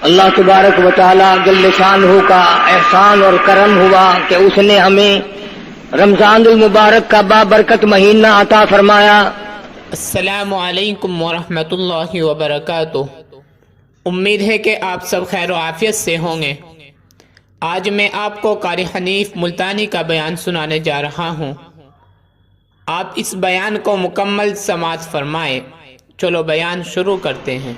اللہ تبارک و تعالیٰ جل شانہ کا احسان اور کرم ہوا کہ اس نے ہمیں رمضان المبارک کا بابرکت مہینہ عطا فرمایا۔ السلام علیکم ورحمۃ اللہ وبرکاتہ۔ امید ہے کہ آپ سب خیر و عافیت سے ہوں گے۔ آج میں آپ کو قاری حنیف ملتانی کا بیان سنانے جا رہا ہوں۔ آپ اس بیان کو مکمل سماعت فرمائیں۔ چلو بیان شروع کرتے ہیں۔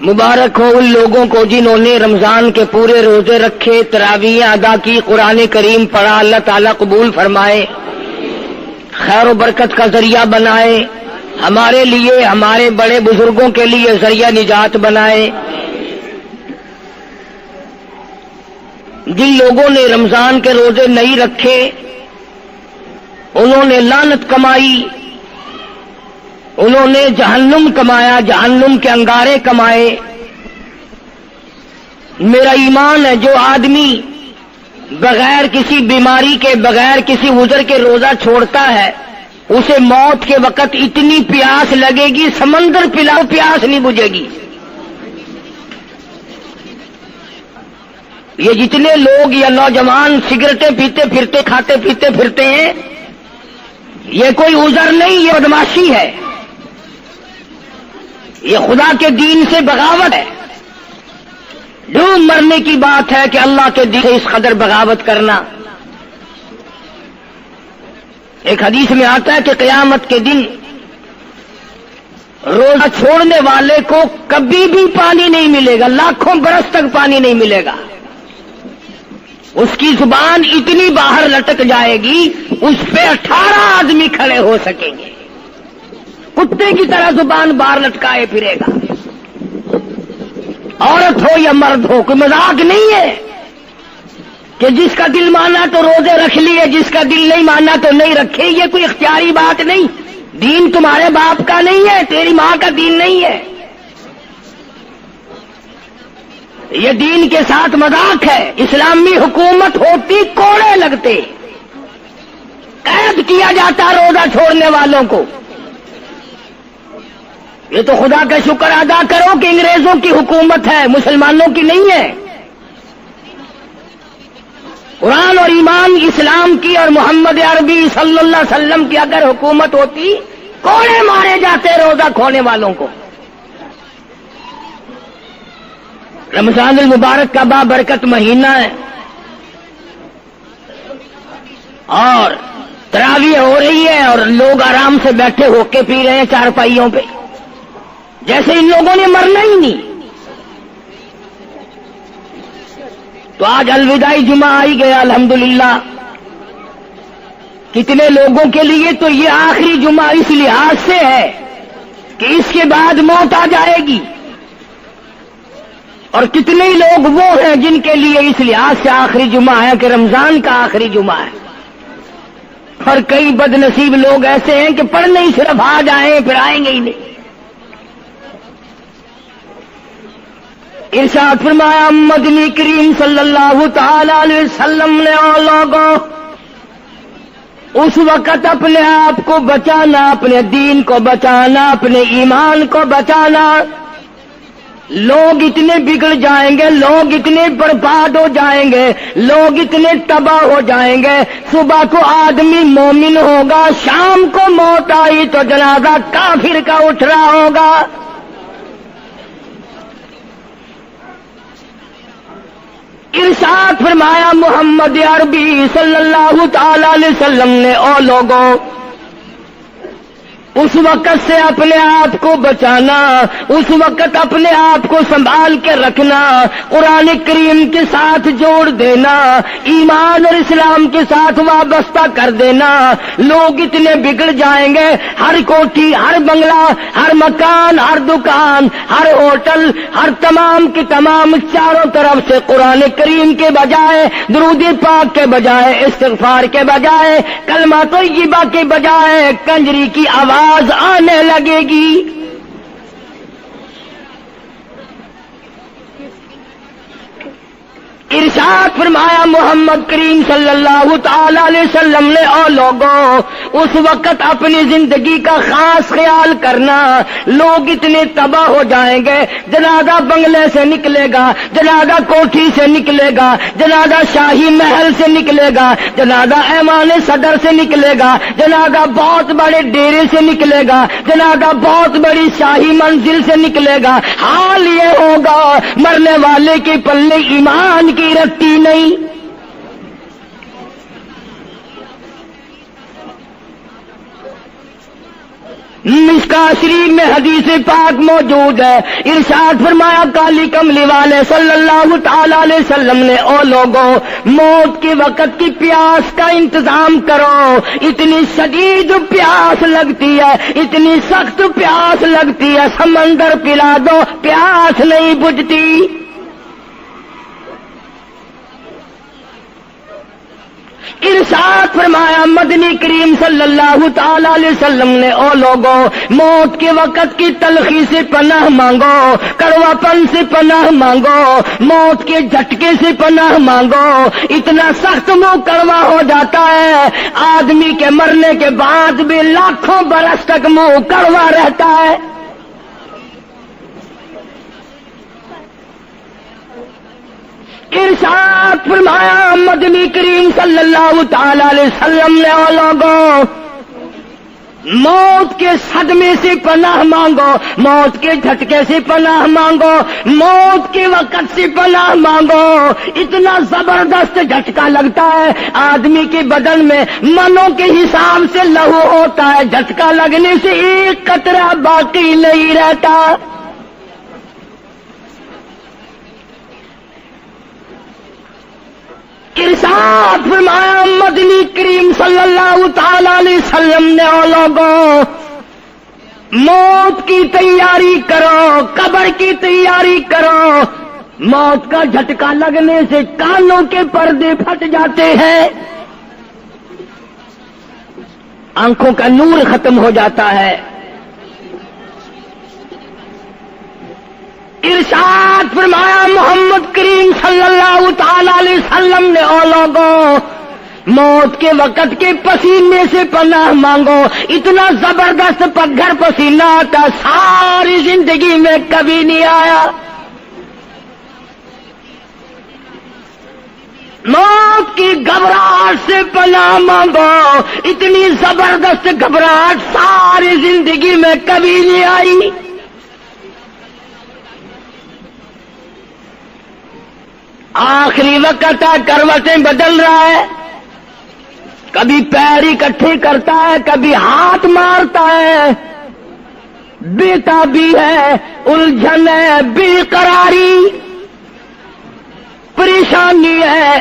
مبارک ہو ان لوگوں کو جنہوں نے رمضان کے پورے روزے رکھے، تراویح ادا کی، قرآن کریم پڑھا، اللہ تعالیٰ قبول فرمائے، خیر و برکت کا ذریعہ بنائے، ہمارے لیے، ہمارے بڑے بزرگوں کے لیے ذریعہ نجات بنائے۔ جن لوگوں نے رمضان کے روزے نہیں رکھے انہوں نے لعنت کمائی، انہوں نے جہنم کمایا، جہنم کے انگارے کمائے۔ میرا ایمان ہے جو آدمی بغیر کسی بیماری کے، بغیر کسی عذر کے روزہ چھوڑتا ہے، اسے موت کے وقت اتنی پیاس لگے گی، سمندر پلاؤ پیاس نہیں بجھے گی۔ یہ جتنے لوگ یا نوجوان سگریٹیں پیتے پھرتے، کھاتے پیتے پھرتے ہیں، یہ کوئی عذر نہیں، یہ بدماشی ہے، یہ خدا کے دین سے بغاوت ہے۔ ڈوب مرنے کی بات ہے کہ اللہ کے دین سے اس قدر بغاوت کرنا۔ ایک حدیث میں آتا ہے کہ قیامت کے دن روزہ چھوڑنے والے کو کبھی بھی پانی نہیں ملے گا، لاکھوں برس تک پانی نہیں ملے گا۔ اس کی زبان اتنی باہر لٹک جائے گی، اس پہ 18 آدمی کھڑے ہو سکیں گے، کتے کی طرح زبان باہر لٹکائے پھرے گا۔ عورت ہو یا مرد ہو، کوئی مذاق نہیں ہے کہ جس کا دل مانا تو روزے رکھ لیے، جس کا دل نہیں مانا تو نہیں رکھے۔ یہ کوئی اختیاری بات نہیں، دین تمہارے باپ کا نہیں ہے، تیری ماں کا دین نہیں ہے، یہ دین کے ساتھ مذاق ہے۔ اسلامی حکومت ہوتی کوڑے لگتے، قید کیا جاتا روزہ چھوڑنے والوں کو۔ یہ تو خدا کا شکر ادا کرو کہ انگریزوں کی حکومت ہے، مسلمانوں کی نہیں ہے۔ قرآن اور ایمان اسلام کی اور محمد عربی صلی اللہ علیہ وسلم کی اگر حکومت ہوتی، کوڑے مارے جاتے روزہ کھونے والوں کو۔ رمضان المبارک کا بابرکت مہینہ ہے اور تراویح ہو رہی ہے اور لوگ آرام سے بیٹھے ہو کے پی رہے ہیں چارپائیوں پہ، جیسے ان لوگوں نے مرنا ہی نہیں۔ تو آج الوداعی جمعہ آئی گیا الحمدللہ۔ کتنے لوگوں کے لیے تو یہ آخری جمعہ اس لحاظ سے ہے کہ اس کے بعد موت آ جائے گی، اور کتنے لوگ وہ ہیں جن کے لیے اس لحاظ سے آخری جمعہ ہے کہ رمضان کا آخری جمعہ ہے۔ اور کئی بد نصیب لوگ ایسے ہیں کہ پڑھنے ہی صرف آ جائیں پھر آئیں گے ہی نہیں۔ ارشاد فرمایا مدنی کریم صلی اللہ تعالی علیہ وسلم نے لوگوں اس وقت اپنے آپ کو بچانا، اپنے دین کو بچانا، اپنے ایمان کو بچانا۔ لوگ اتنے بگڑ جائیں گے، لوگ اتنے برباد ہو جائیں گے، لوگ اتنے تباہ ہو جائیں گے۔ صبح کو آدمی مومن ہوگا، شام کو موت آئی تو جنازہ کافر کا اٹھ رہا ہوگا۔ ارشاد فرمایا محمد عربی صلی اللہ تعالی علیہ وسلم نے، او لوگوں اس وقت سے اپنے آپ کو بچانا، اس وقت اپنے آپ کو سنبھال کے رکھنا، قرآن کریم کے ساتھ جوڑ دینا، ایمان اور اسلام کے ساتھ وابستہ کر دینا۔ لوگ اتنے بگڑ جائیں گے، ہر کوٹھی، ہر بنگلہ، ہر مکان، ہر دکان، ہر ہوٹل، ہر تمام کے تمام چاروں طرف سے قرآن کریم کے بجائے، درود پاک کے بجائے، استغفار کے بجائے، کلمہ طیبہ کے بجائے کنجری کی آواز آنے لگے گی۔ ارشاد فرمایا محمد کریم صلی اللہ تعالی علیہ وسلم نے، او لوگوں اس وقت اپنی زندگی کا خاص خیال کرنا. لوگ اتنے تباہ ہو جائیں گے، جنازہ بنگلے سے نکلے گا، جنازہ کوٹھی سے نکلے گا، جنازہ شاہی محل سے نکلے گا، جنازہ ایوان صدر سے نکلے گا، جنازہ بہت بڑے ڈیرے سے نکلے گا، جنازہ بہت بڑی شاہی منزل سے نکلے گا. حال یہ ہوگا مرنے والے کے پلے ایمان کی رتی نہیں. مشکاۃ شریف میں حدیث پاک موجود ہے. ارشاد فرمایا کالی کملی والے صلی اللہ تعالی علیہ وسلم نے، او لوگوں، موت کے وقت کی پیاس کا انتظام کرو. اتنی شدید پیاس لگتی ہے، اتنی سخت پیاس لگتی ہے، سمندر پلا دو پیاس نہیں بجھتی. ارشاد فرمایا مدنی کریم صلی اللہ تعالی علیہ وسلم نے، او لوگوں، موت کے وقت کی تلخی سے پناہ مانگو، کڑوا پن سے پناہ مانگو، موت کے جھٹکے سے پناہ مانگو. اتنا سخت منہ کڑوا ہو جاتا ہے، آدمی کے مرنے کے بعد بھی لاکھوں برس تک منہ کڑوا رہتا ہے. ارشاد فرمایا مدنی کریم صلی اللہ تعالی علیہ وسلم نے، او لوگوں، موت کے صدمے سے پناہ مانگو، موت کے جھٹکے سے پناہ مانگو، موت کے وقت سے پناہ مانگو. اتنا زبردست جھٹکا لگتا ہے، آدمی کے بدن میں منوں کے حساب سے لہو ہوتا ہے، جھٹکا لگنے سے ایک قطرہ باقی نہیں رہتا. ارشاد فرمایا مدنی کریم صلی اللہ تعالی علیہ وسلم نے، او لوگوں، موت کی تیاری کرو، قبر کی تیاری کرو. موت کا جھٹکا لگنے سے کانوں کے پردے پھٹ جاتے ہیں، آنکھوں کا نور ختم ہو جاتا ہے. ارشاد فرمایا محمد کریم صلی اللہ تعالی علیہ وسلم نے، او لوگوں، موت کے وقت کے پسینے سے پناہ مانگو. اتنا زبردست پگھر پسینہ آتا ساری زندگی میں کبھی نہیں آیا. موت کی گھبراہٹ سے پناہ مانگو. اتنی زبردست گھبراہٹ ساری زندگی میں کبھی نہیں آئی. آخری وقت ہے، کروٹیں بدل رہا ہے، کبھی پیر اکٹھے کرتا ہے، کبھی ہاتھ مارتا ہے، بیٹا بھی ہے، الجھن ہے، بے قراری، پریشانی ہے.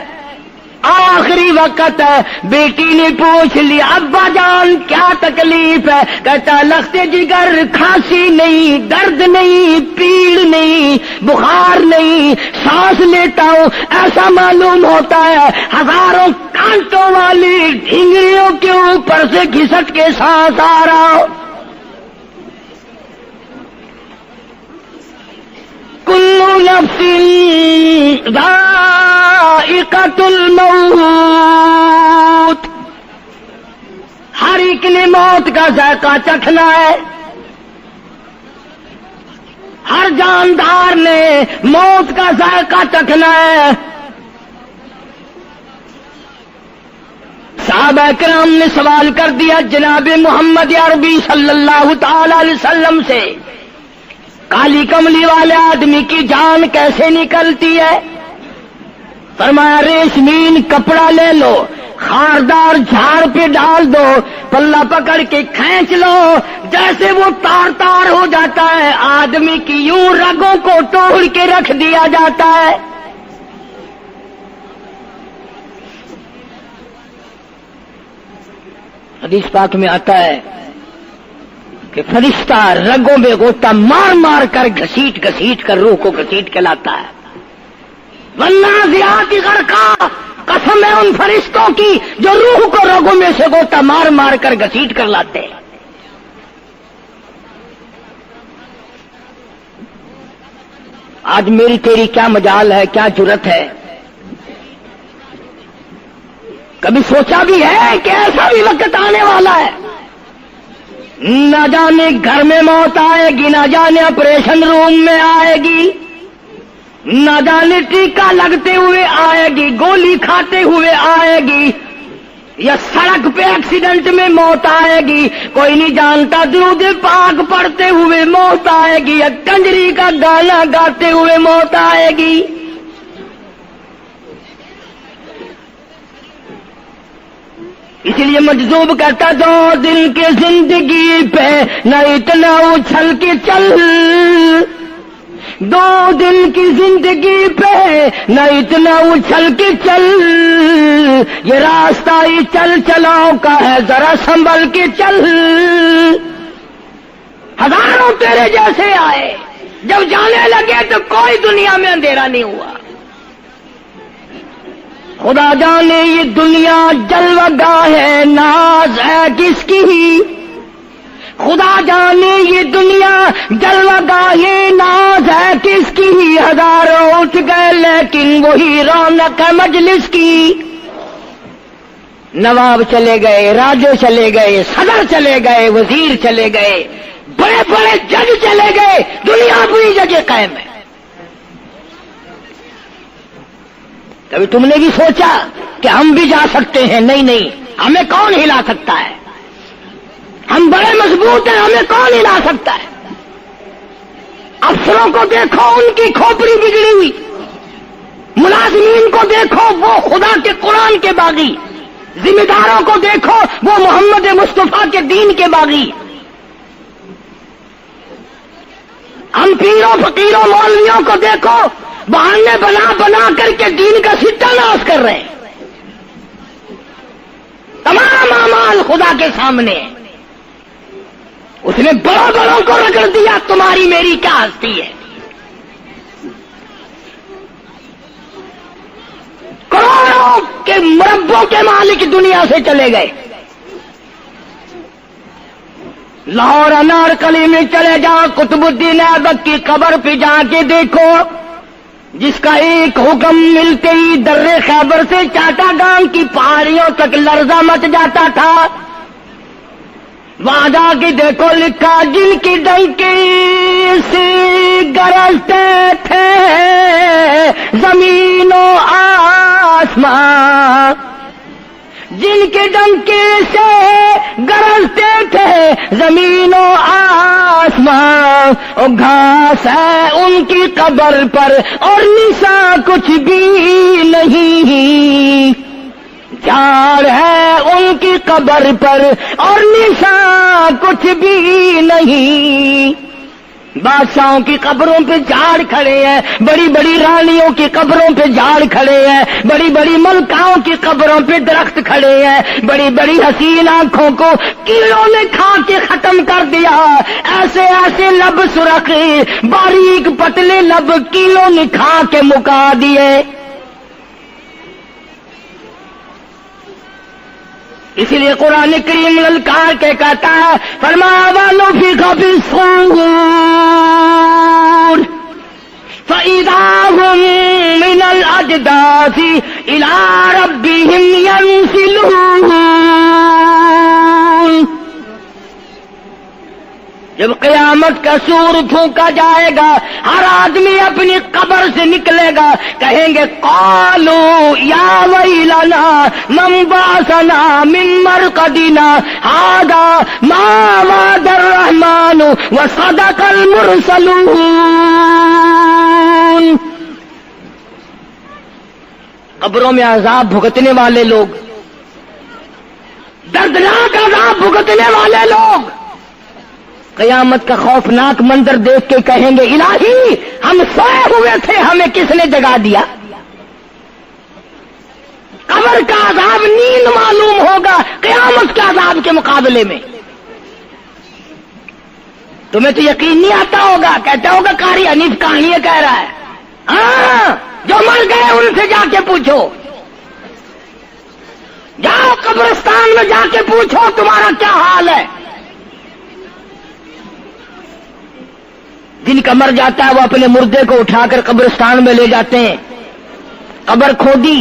آخری وقت ہے. بیٹی نے پوچھ لیا ابا جان کیا تکلیف ہے؟ کہتا لخت جگر، کھانسی نہیں، درد نہیں، پیڑ نہیں، بخار نہیں، سانس لیتا ہوں ایسا معلوم ہوتا ہے ہزاروں کانٹوں والی ڈھنگریوں کے اوپر سے گھسٹ کے سانس آ رہا ہو. کل نفس ذائقۃ الموت، ہر ایک نے موت کا ذائقہ چکھنا ہے، ہر جاندار نے موت کا ذائقہ چکھنا ہے. صحابہ کرام نے سوال کر دیا جناب محمد عربی صلی اللہ تعالی علیہ وسلم سے، کالی کملی والے آدمی کی جان کیسے نکلتی ہے؟ فرمایا ریشمین کپڑا لے لو، خاردار جھاڑ پہ ڈال دو، پلہ پکڑ کے کھینچ لو، جیسے وہ تار تار ہو جاتا ہے آدمی کی یوں رگوں کو توڑ کے رکھ دیا جاتا ہے. حدیث پاک میں آتا ہے کہ فرشتہ رگوں میں غوطہ مار مار کر گھسیٹ گھسیٹ کر روح کو گھسیٹ کے لاتا ہے. والنازعات غرقا، قسم ہے ان فرشتوں کی جو روح کو رگوں میں سے غوطہ مار مار کر گھسیٹ کر لاتے ہیں. آج میری تیری کیا مجال ہے، کیا جرت ہے کبھی سوچا بھی ہے کہ ایسا بھی وقت آنے والا ہے، نہ جانے گھر میں موت آئے گی، نہ جانے آپریشن روم میں آئے گی، نہ جانے ٹیکہ لگتے ہوئے آئے گی، گولی کھاتے ہوئے آئے گی، یا سڑک پہ ایکسیڈنٹ میں موت آئے گی، کوئی نہیں جانتا، درود پاک پڑھتے ہوئے موت آئے گی، یا کنجری کا گانا گاتے ہوئے موت آئے گی۔ اس لیے مجذوب کہتا 2 دن کی زندگی پہ نہ اتنا اچھل کے چل، 2 دن کی زندگی پہ نہ اتنا اچھل کے چل، یہ راستہ ہی چل چلاؤ کا ہے، ذرا سنبھل کے چل۔ ہزاروں تیرے جیسے آئے، جب جانے لگے تو کوئی دنیا میں اندھیرا نہیں ہوا۔ خدا جانے یہ دنیا جلوہ گاہ ہے، ناز ہے کس کی، خدا جانے یہ دنیا جلوہ گاہ ہے، ناز ہے کس کی، ہزاروں اٹھ گئے لیکن وہی رونق ہے مجلس کی۔ نواب چلے گئے، راجے چلے گئے، صدر چلے گئے، وزیر چلے گئے، بڑے بڑے جج چلے گئے، دنیا اپنی جگہ قائم ہے۔ کبھی تم نے بھی سوچا کہ ہم بھی جا سکتے ہیں؟ نہیں نہیں، ہمیں کون ہلا سکتا ہے؟ ہم بڑے مضبوط ہیں، ہمیں کون ہلا سکتا ہے؟ افسروں کو دیکھو، ان کی کھوپڑی بگڑی ہوئی، ملازمین کو دیکھو وہ خدا کے قرآن کے باغی، ذمہ داروں کو دیکھو وہ محمد مصطفیٰ کے دین کے باغی۔ ہم پیروں فقیروں مولویوں کو دیکھو، بہانے بنا بنا کر کے دین کا ستہ ناش کر رہے ہیں۔ تمام اعمال خدا کے سامنے، اس نے بڑوں بڑوں کو رگڑ دیا، تمہاری میری کیا ہستی ہے؟ کروڑوں کے مربوں کے مالک دنیا سے چلے گئے۔ لاہور انارکلی میں چلے جاؤ، قطب الدین ایبک کی قبر پہ جا کے دیکھو، جس کا ایک حکم ملتے ہی در خیبر سے چاٹا گام کی پہاڑیوں تک لرزہ مچ جاتا تھا۔ وہاں جا کے دیکھو لکھا، جن کی ڈنکی سے گرجتے تھے زمین و آسمان، جن کے ڈنکی سے گرجتے تھے زمین و آسمان، اور گھاس ہے ان کی قبر پر اور نشان کچھ بھی نہیں، جھاڑ ہے ان کی قبر پر اور نشان کچھ بھی نہیں۔ بادشاہوں کی قبروں پہ جھاڑ کھڑے ہیں، بڑی بڑی رانیوں کی قبروں پہ جھاڑ کھڑے ہیں، بڑی بڑی ملکاؤں کی قبروں پہ درخت کھڑے ہیں، بڑی بڑی حسین آنکھوں کو کیڑوں نے کھا کے ختم کر دیا، ایسے ایسے لب سرخ باریک پتلے لب کیڑوں نے کھا کے مکا دیے۔ اسی لیے قرآن کریم للکار کے کہتا ہے، فرمایا وَنُفِخَ فِي الصُّورِ فَإِذَا هُم مِّنَ الْأَجْدَاثِ إِلَىٰ رَبِّهِمْ يَنسِلُونَ۔ جب قیامت کا سور پھونکا جائے گا، ہر آدمی اپنی قبر سے نکلے گا، کہیں گے قالوا یا ویلنا من بعثنا من مرقدنا هذا ما وعد الرحمن وصدق المرسلون۔ قبروں میں عذاب بھگتنے والے لوگ، دردناک عذاب بھگتنے والے لوگ قیامت کا خوفناک منظر دیکھ کے کہیں گے الہی ہم سوئے ہوئے تھے، ہمیں کس نے جگا دیا؟ قبر کا عذاب نیند معلوم ہوگا قیامت کے عذاب کے مقابلے میں۔ تمہیں تو یقین نہیں آتا ہوگا، کہتا ہوگا قاری حنیف کہانیاں کہہ رہا ہے۔ ہاں، جو مر گئے ان سے جا کے پوچھو، جاؤ قبرستان میں جا کے پوچھو تمہارا کیا حال ہے۔ جن کا مر جاتا ہے وہ اپنے مردے کو اٹھا کر قبرستان میں لے جاتے ہیں، قبر کھودی،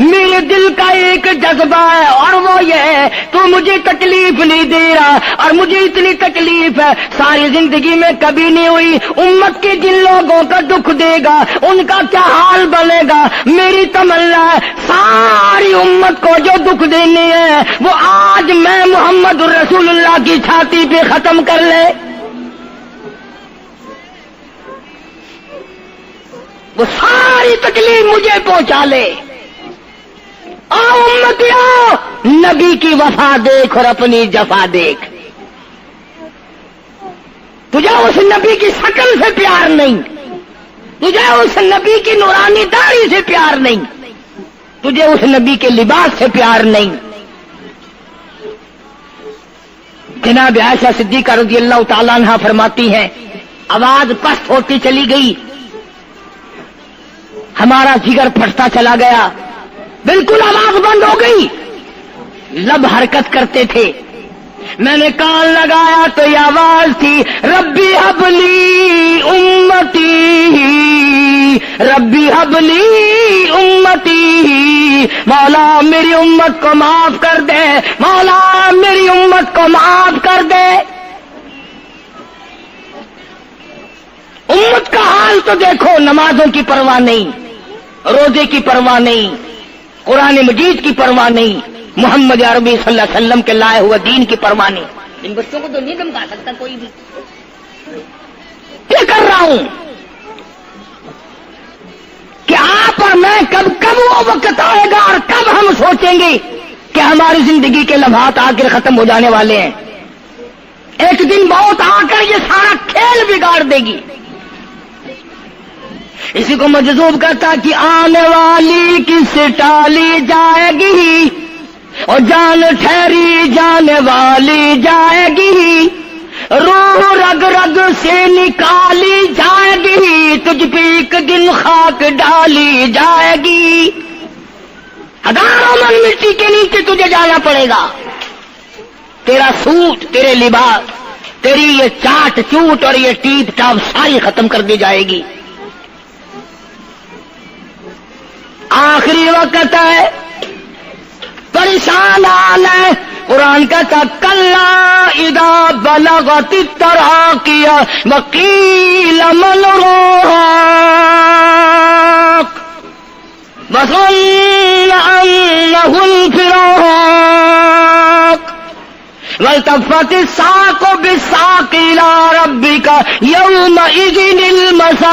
میرے دل کا ایک جذبہ ہے اور وہ یہ ہے تو مجھے تکلیف نہیں دے رہا، اور مجھے اتنی تکلیف ہے ساری زندگی میں کبھی نہیں ہوئی۔ امت کے جن لوگوں کا دکھ دے گا ان کا کیا حال بنے گا؟ میری تمنا ہے ساری امت کو جو دکھ دینے ہیں وہ آج میں محمد رسول اللہ کی چھاتی پہ ختم کر لے، وہ ساری تکلیف مجھے پہنچا لے۔ آؤ امتیوں، نبی کی وفا دیکھ اور اپنی جفا دیکھ۔ تجھے اس نبی کی شکل سے پیار نہیں، تجھے اس نبی کی نورانی داڑھی سے پیار نہیں، تجھے اس نبی کے لباس سے پیار نہیں۔ جناب عائشہ صدیقہ رضی اللہ تعالیٰ عنہا فرماتی ہیں آواز پست ہوتی چلی گئی، ہمارا جگر پھٹتا چلا گیا، بالکل آواز بند ہو گئی، لب حرکت کرتے تھے۔ میں نے کان لگایا تو یہ آواز تھی، ربی حبلی امتی، ربی حبلی امتی، مولا میری امت کو معاف کر دے، مولا میری امت کو معاف کر دے۔ امت کا حال تو دیکھو، نمازوں کی پرواہ نہیں، روزے کی پرواہ نہیں، قرآن مجید کی پرواہ نہیں، محمد عربی صلی اللہ علیہ وسلم کے لائے ہوئے دین کی پرواہ نہیں۔ ان بچوں کو تو نہیں دھمکا سکتا کوئی بھی۔ کیا کر رہا ہوں کہ آپ اور میں کب وہ وقت آئے گا اور کب ہم سوچیں گے کہ ہماری زندگی کے لمحات آخر ختم ہو جانے والے ہیں۔ ایک دن بہت آ کر یہ سارا کھیل بگاڑ دے گی۔ اسی کو مجذوب کرتا کہ آنے والی کس ٹالی جائے گی، اور جان ٹھہری جانے والی جائے گی، روح رگ رگ سے نکالی جائے گی، تجھ پہ ایک دن خاک ڈالی جائے گی، ہزاروں من مٹی کے نیچے تجھے جانا پڑے گا۔ تیرا سوٹ، تیرے لباس، تیری یہ چاٹ چوٹ اور یہ ٹیپ ٹاپ ساری ختم کر دی جائے گی۔ آخری وقت ہے، پریشان حال ہے۔ قرآن کہتا کلا اذا بلغت التراقی وقیل من راق وظن انہ الفراق والتفت الساق بالساق الى ربک یومئذ المساق۔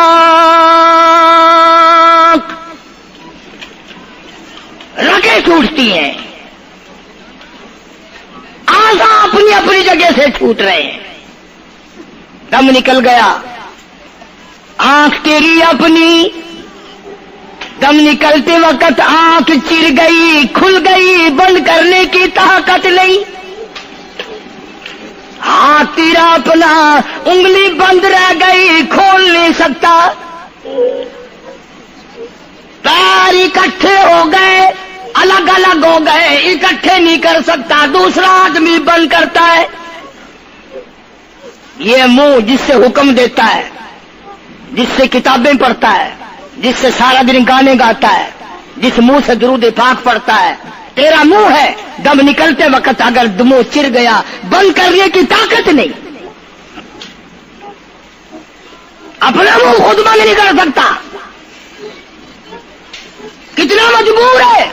رگیں ٹوٹتی ہیں، آزا اپنی اپنی جگہ سے چھوٹ رہے ہیں، دم نکل گیا، آنکھ تیری اپنی، دم نکلتے وقت آنکھ چر گئی، کھل گئی، بند کرنے کی طاقت نہیں، ہاتھ تیرا اپنا، انگلی بند رہ گئی، کھول نہیں سکتا، پیر اکٹھے ہو گئے، الگ الگ ہو گئے، اکٹھے نہیں کر سکتا، دوسرا آدمی بند کرتا ہے۔ یہ منہ جس سے حکم دیتا ہے، جس سے کتابیں پڑھتا ہے، جس سے سارا دن گانے گاتا ہے، جس منہ سے درود پاک پڑھتا ہے، تیرا منہ ہے، دم نکلتے وقت اگر منہ چر گیا، بند کرنے کی طاقت نہیں، اپنا منہ خود بند نہیں کر سکتا، کتنا مجبور ہے،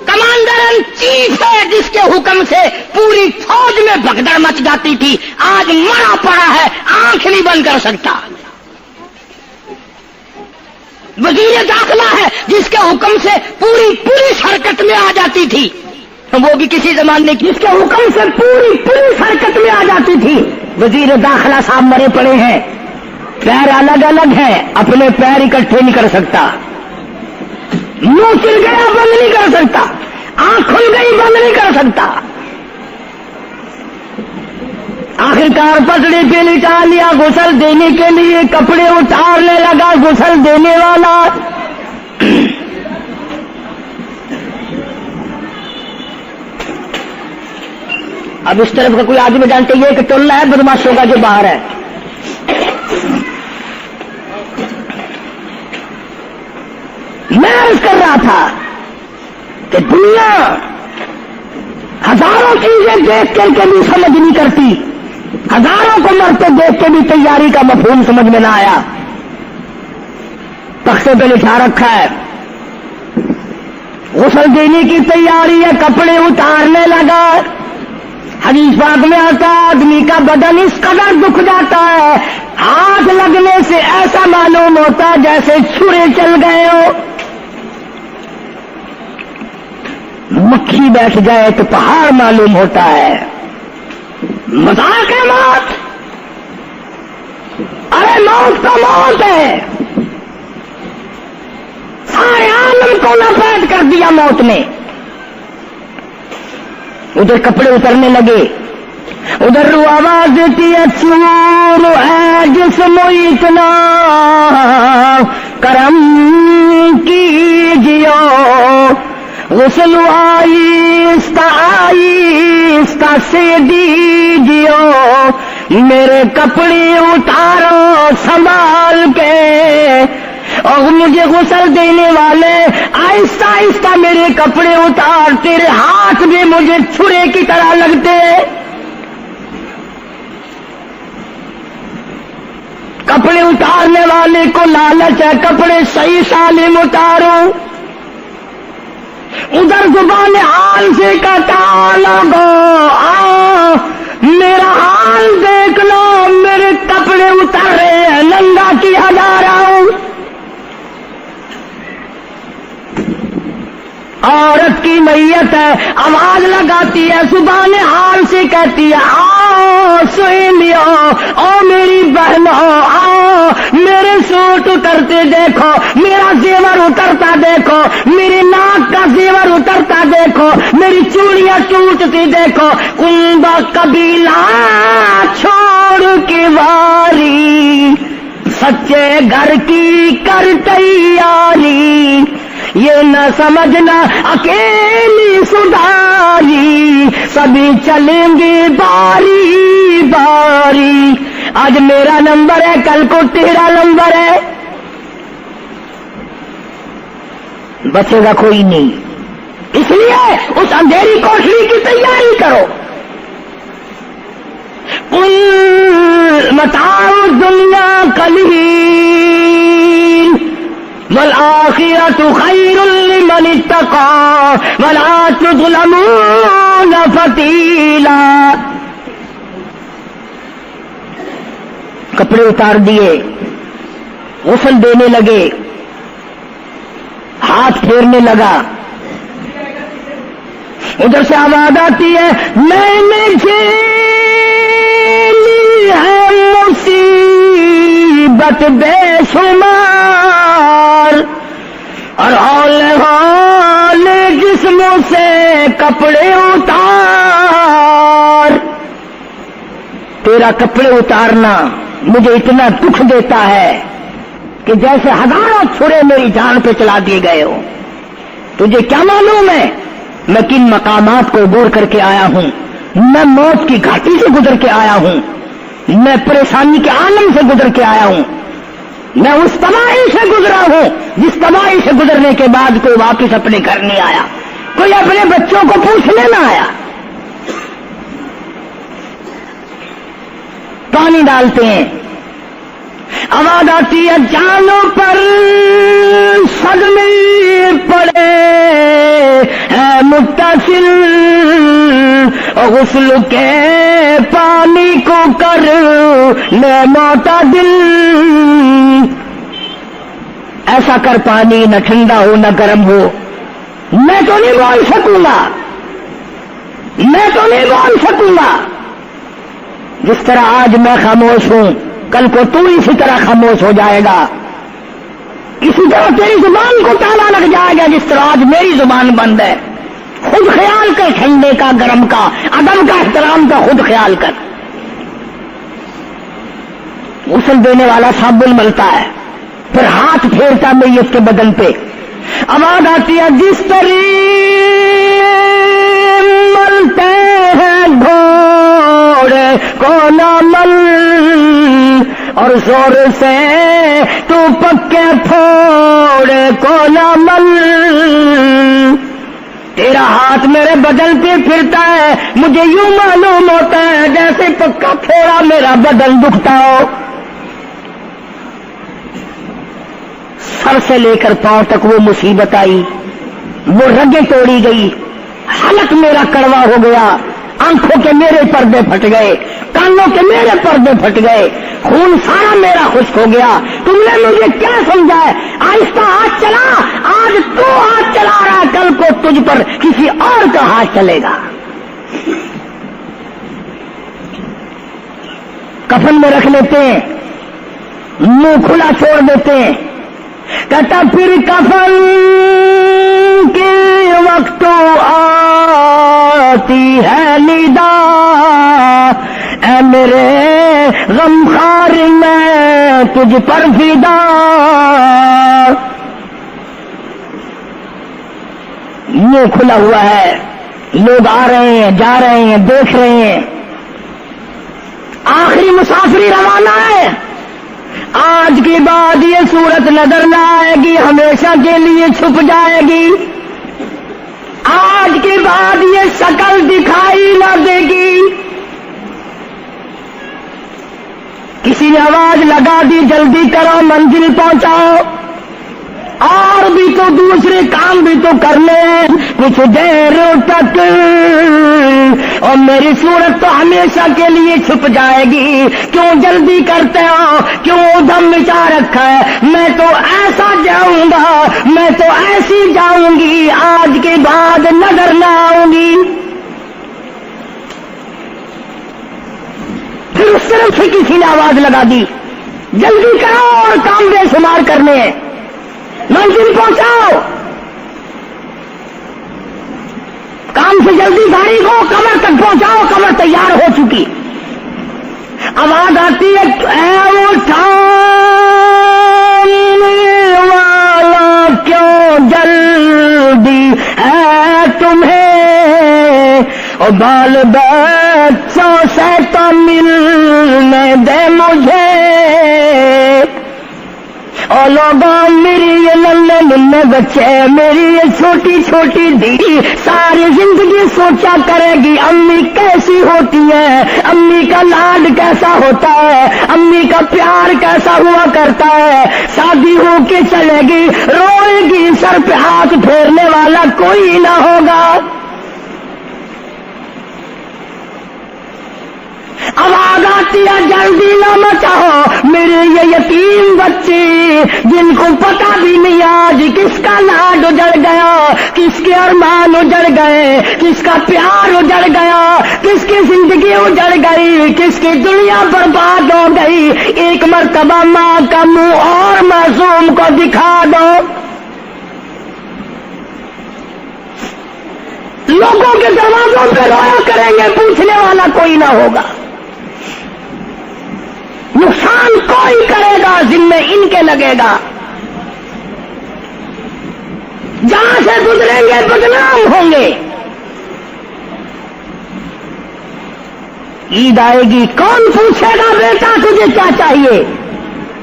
کمانڈر ان چیف ہے جس کے حکم سے پوری فوج میں بھگدڑ مچ جاتی تھی، آج مرا پڑا ہے، آنکھ نہیں بند کر سکتا۔ وزیر داخلہ ہے جس کے حکم سے پوری پولیس حرکت میں آ جاتی تھی، وہ بھی کسی زمانے کی، جس کے حکم سے پوری پولیس حرکت میں آ جاتی تھی، وزیر داخلہ صاحب مرے پڑے ہیں، پیر الگ الگ ہیں، اپنے پیر اکٹھے نہیں کر سکتا، منہ چل گیا بند نہیں کر سکتا، آنکھ کھل گئی بند نہیں کر سکتا، آخرکار پسڑی پہ لٹا لیا، غسل دینے کے لیے کپڑے اتارنے لگا غسل دینے والا، اب اس طرف کا کوئی آدمی جانتے یہ کہ ٹولہ ہے بدماشوں کا جو باہر ہے، میں عرض کر رہا تھا کہ دنیا ہزاروں چیزیں دیکھ کر کے بھی سمجھ نہیں کرتی، ہزاروں کو مرتے دیکھ کے بھی تیاری کا مفہوم سمجھ میں نہ آیا. تختے پہ لکھا رکھا ہے غسل دینے کی تیاری ہے، کپڑے اتارنے لگا. حدیث پاک میں آتا ہے آدمی کا بدن اس قدر دکھ جاتا ہے، ہاتھ لگنے سے ایسا معلوم ہوتا ہے جیسے چھرے چل گئے ہو. مکھی بیٹھ جائے تو پہاڑ معلوم ہوتا ہے. مذاق ہے موت، ارے موت تو موت ہے. سارے عالم کو لپیٹ کر دیا موت نے. ادھر کپڑے اترنے لگے، ادھر رو آواز دیتی ہے چور ہے جسم اتنا کرم کیجیو، غسل آہستہ آہستہ سے دیجیو، میرے کپڑے اتارو سنبھال کے. اور مجھے غسل دینے والے آہستہ آہستہ میرے کپڑے اتار، تیرے ہاتھ بھی مجھے چھرے کی طرح لگتے. کپڑے اتارنے والے کو لالچ ہے کپڑے صحیح سالم اتارو. ادھر زبان حال سے کہتا لوگو میرا حال دیکھ لو، میرے کپڑے اتر رہے ہیں، ننگا کیا جا رہا ہوں. عورت کی میت ہے، آواز لگاتی ہے، زبان حال سے کہتی ہے آؤ سہیلیو، او میری بہنوں آؤ، میرے سوٹ اترتے دیکھو، میرا زیور اترتا دیکھو، میری ناک کا زیور اترتا دیکھو، میری چوڑیاں ٹوٹتی دیکھو. کنبا قبیلہ چھوڑ کے واری، سچے گھر کی کر تیاری، یہ نہ سمجھنا اکیلی سدھاری، سبھی چلیں گے باری باری. آج میرا نمبر ہے، کل کو تیرا نمبر ہے، بچے گا کوئی نہیں. اس لیے اس اندھیری کوٹری کی تیاری کرو. قل متاع الدنیا قلیل والآخرۃ خیر لمن اتقى ولا تظلمون فتیلا. کپڑے اتار دیے، غسل دینے لگے، ہاتھ پھیرنے لگا. ادھر سے آواز آتی ہے میں نے جھیلی ہے مصیبت بے شمار، اور ہولے جسموں سے کپڑے اتار. تیرا کپڑے اتارنا مجھے اتنا دکھ دیتا ہے کہ جیسے ہزاروں چھرے میری جان پہ چلا دیے گئے ہو. تجھے کیا معلوم ہے میں کن مقامات کو عبور کر کے آیا ہوں، میں موت کی گھاٹی سے گزر کے آیا ہوں، میں پریشانی کے عالم سے گزر کے آیا ہوں، میں اس تباہی سے گزرا ہوں جس تباہی سے گزرنے کے بعد کوئی واپس اپنے گھر نہیں آیا، کوئی اپنے بچوں کو پوچھنے نہ آیا. پانی ڈالتے ہیں، آواز آتی ہے جانوں پر صدمے پڑے ہے متصل، غسل کے پانی کو کر لے معتدل. ایسا کر پانی نہ ٹھنڈا ہو نہ گرم ہو. میں تو نہیں بول سکوں گا، میں تو نہیں بول سکوں گا. جس طرح آج میں خاموش ہوں کل کو تو اسی طرح خاموش ہو جائے گا. اسی طرح تیری زبان کو تالا لگ جائے گا جس طرح آج میری زبان بند ہے. خود خیال کر، ٹھنڈے کا گرم کا ادب کا احترام کا خود خیال کر. غسل دینے والا صابن ملتا ہے، پھر ہاتھ پھیرتا میت کے بدن پہ. آواز آتی ہے جس طرح ملتے ہیں گھوڑے کو نہ مل، اور زور سے تو پکے پھوڑے کو نہ مل. ہاتھ میرے بدن پہ پھرتا ہے، مجھے یوں معلوم ہوتا ہے جیسے پکا پھوڑا میرا بدن دکھتا ہو. سر سے لے کر پاؤں تک وہ مصیبت آئی، وہ رگیں توڑی گئی، حلق میرا کڑوا ہو گیا، آنکھوں کے میرے پردے پھٹ گئے، کانوں کے میرے پردے پھٹ گئے، خون سارا میرا خشک ہو گیا. تم نے مجھے کیا سمجھا ہے؟ آہستہ ہاتھ چلا، آج تو ہاتھ چلا رہا، کل کو تجھ پر کسی اور کا ہاتھ چلے گا. کفن میں رکھ لیتے ہیں، منہ کھلا چھوڑ دیتے ہیں. کہتا پھر کفن کے وقت آتی ہے ندا، اے میرے غمخوار میں تجھ پر فدا. منہ کھلا ہوا ہے، لوگ آ رہے ہیں، جا رہے ہیں، دیکھ رہے ہیں. آخری مسافری روانہ ہے. آج کے بعد یہ صورت نظر نہ آئے گی، ہمیشہ کے لیے چھپ جائے گی. آج کے بعد یہ شکل دکھائی نہ دے گی. کسی نے آواز لگا دی، جلدی کرو، منزل پہنچاؤ. اور بھی تو دوسرے کام بھی تو کرنے ہیں کچھ دیر تک، اور میری صورت تو ہمیشہ کے لیے چھپ جائے گی. کیوں جلدی کرتے ہو؟ کیوں ادھم مچا رکھا ہے؟ میں تو ایسا جاؤں گا، میں تو ایسی جاؤں گی، آج کے بعد نظر نہ آؤں گی. پھر اس طرف سے کسی نے آواز لگا دی، جلدی کرو اور کام بے شمار کرنے ہیں، منزل پہنچاؤ. کام سے جلدی گاڑی کو کمر تک پہنچاؤ، کمر تیار ہو چکی. آواز آتی ہے، اے اٹھانے والا کیوں جلدی ہے تمہیں، اور بال بچوں سے تو ملنے دے مجھے. اور لوگوں میری یہ ننھے ننھے بچے، میری یہ چھوٹی چھوٹی دھی ساری زندگی سوچا کرے گی امی کیسی ہوتی ہے، امی کا لاڈ کیسا ہوتا ہے، امی کا پیار کیسا ہوا کرتا ہے. شادی ہو کے چلے گی، روئے گی، سر پہ ہاتھ پھیرنے والا کوئی نہ ہوگا. آواز آتی ہے، جلدی نہ مچاؤ، میرے یہ یتیم بچے جن کو پتا بھی نہیں آج کس کا لاڈ اجڑ گیا، کس کے ارمان اجڑ گئے، کس کا پیار اجڑ گیا، کس کی زندگی اجڑ گئی، کس کی دنیا برباد ہو گئی. ایک مرتبہ ماں کا منہ اور معصوم کو دکھا دو. لوگوں کے دروازوں پہ رویا کریں گے، پوچھنے والا کوئی نہ ہوگا. نقصان کوئی کرے گا، ذمہ ان کے لگے گا. جہاں سے گزریں گے بدنام ہوں گے. عید آئے گی، کون پوچھے گا بیٹا تجھے کیا چاہیے؟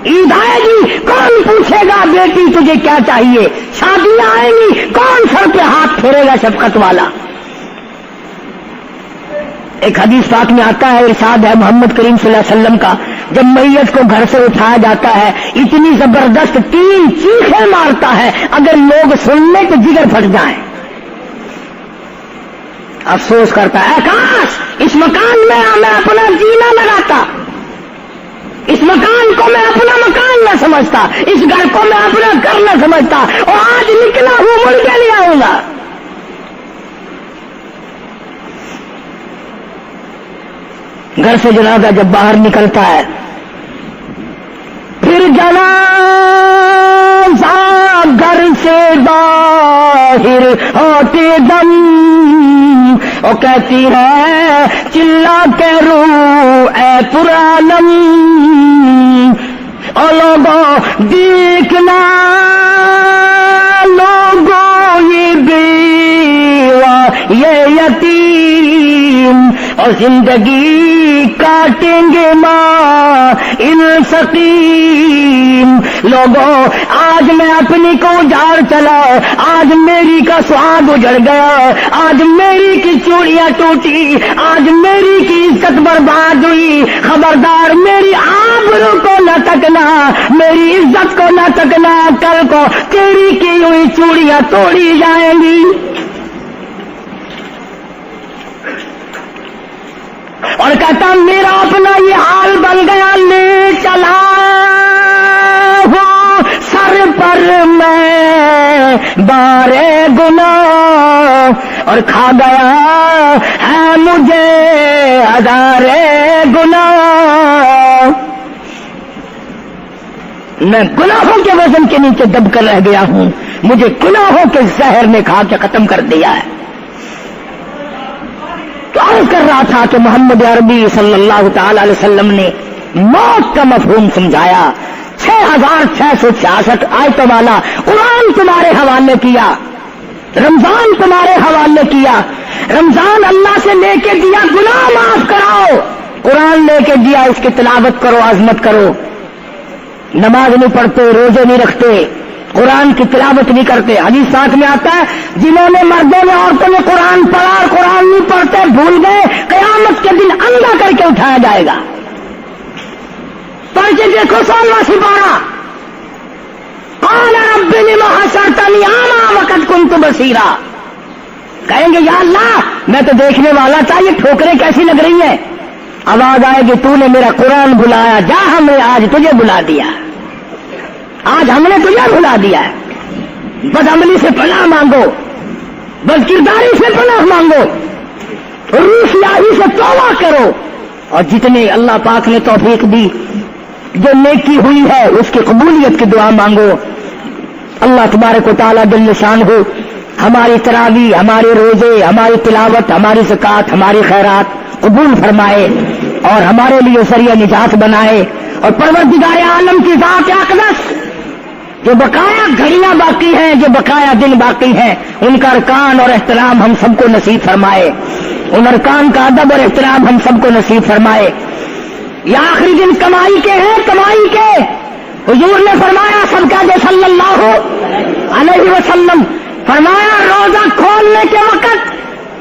عید آئے گی، کون پوچھے گا بیٹی تجھے کیا چاہیے؟ شادیاں آئیں گی، کون سر پہ ہاتھ پھیرے گا شفقت والا؟ ایک حدیث پاک میں آتا ہے، ارشاد ہے محمد کریم صلی اللہ علیہ وسلم کا، جب میت کو گھر سے اٹھایا جاتا ہے اتنی زبردست 3 چیخیں مارتا ہے، اگر لوگ سننے تو جگر پھٹ جائیں. افسوس کرتا ہے، کاش اس مکان میں میں اپنا جینا لگاتا، اس مکان کو میں اپنا مکان نہ سمجھتا، اس گھر کو میں اپنا گھر نہ سمجھتا، اور آج نکلا ہوں مڑ کے لے آؤں گا. گھر سے جنازہ جب باہر نکلتا ہے، پھر جنازہ گھر سے باہر ہوتے دم، اور کہتی ہے چلا کے رو اے پرانم، اور لوگوں دیکھنا، لوگوں یہ بیوہ یہ یتیم، اور زندگی کاٹیں گے ماں ان سقیم. لوگوں آج میں اپنی کو اجاڑ چلا, آج میری کا سہاگ اجڑ گیا, آج میری کی چوڑیاں ٹوٹی, آج میری کی عزت برباد ہوئی. خبردار میری آبرو کو نہ تکنا, میری عزت کو نہ تکنا, کل کو تیری کی ہوئی چوڑیاں توڑی جائیں گی. اور کہتا میرا اپنا یہ حال بن گیا, لے چلا ہوں سر پر میں بارے گناہ, اور کھا گیا ہے مجھے ہزارے گناہ. میں گناہوں کے وزن کے نیچے دب کر رہ گیا ہوں, مجھے گناہوں کے زہر نے کھا کے ختم کر دیا ہے. تو عرض کر رہا تھا کہ محمد عربی صلی اللہ تعالی علیہ وسلم نے موت کا مفہوم سمجھایا. 6666 آیتوں والا قرآن تمہارے حوالے کیا, رمضان تمہارے حوالے کیا. رمضان اللہ سے لے کے دیا گناہ معاف کراؤ, قرآن لے کے دیا اس کی تلاوت کرو, عظمت کرو. نماز نہیں پڑھتے, روزے نہیں رکھتے, قرآن کی تلاوت نہیں کرتے. حدیث ساتھ میں آتا ہے جنہوں نے مردوں نے عورتوں نے قرآن پڑھا اور قرآن نہیں پڑھتے, بھول گئے, قیامت کے دن اندھا کر کے اٹھایا جائے گا. پڑھ کے دیکھو 16واں سپارہ, قال رب لما حشرتنی اعمی وقد كنت بصیرا. کہیں گے یا اللہ میں تو دیکھنے والا تھا, یہ ٹھوکریں کیسی لگ رہی ہیں. آواز آئے گی تو نے میرا قرآن بلایا, جا ہم نے آج تجھے بلا دیا, آج ہم نے تجھے بلا دیا ہے. بدعملی سے پناہ مانگو, بد کرداری سے پناہ مانگو, روسیاہی سے توبہ کرو, اور جتنے اللہ پاک نے توفیق دی جو نیکی ہوئی ہے اس کی قبولیت کی دعا مانگو. اللہ تبارک و تعالیٰ جل شانہ ہماری تراویح, ہمارے روزے, ہماری تلاوت, ہماری زکوٰۃ, ہماری خیرات قبول فرمائے اور ہمارے لیے ذریعہ نجات بنائے. اور پروردگار عالم کی ذات اقدس جو بقایا گھڑیاں باقی ہیں, جو بقایا دن باقی ہیں, ان کا ارکان اور احترام ہم سب کو نصیب فرمائے. ان ارکان کا ادب اور احترام ہم سب کو نصیب فرمائے. یہ آخری دن کمائی کے ہیں, کمائی کے. حضور نے فرمایا صدقہ جو صلی اللہ علیہ وسلم فرمایا روزہ کھولنے کے وقت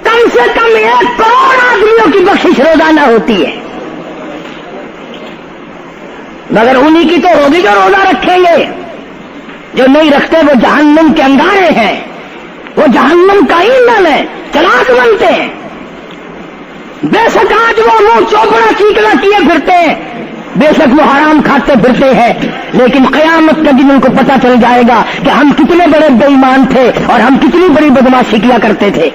کم سے کم 1 کروڑ آدمیوں کی بخشش روزانہ ہوتی ہے, مگر انہی کی تو ہوگی جو روزہ رکھیں گے. جو نہیں رکھتے وہ جہنم کے انگارے ہیں, وہ جہنم کا ایندھن ہے, چراغ بنتے ہیں. بے شک آج وہ منہ چوپڑا چیکنا کیے پھرتے ہیں, بے شک وہ حرام کھاتے پھرتے ہیں, لیکن قیامت کا دن ان کو پتہ چل جائے گا کہ ہم کتنے بڑے بے ایمان تھے اور ہم کتنی بڑی بدماشی کیا کرتے تھے.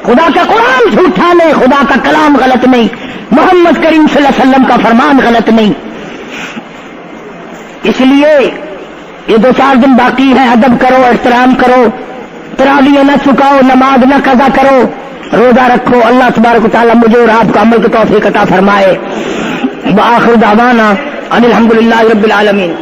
خدا کا قرآن جھوٹا نہیں, خدا کا کلام غلط نہیں, محمد کریم صلی اللہ علیہ وسلم کا فرمان غلط نہیں. اس لیے یہ 2-4 دن باقی ہیں, ادب کرو, احترام کرو, تراویح نہ چکاؤ, نماز نہ قضا کرو, روزہ رکھو. اللہ تبارک و تعالیٰ مجھے اور آپ کو عمل کی توفیق عطا فرمائے. وآخر دعوانا ان الحمدللہ رب العالمین.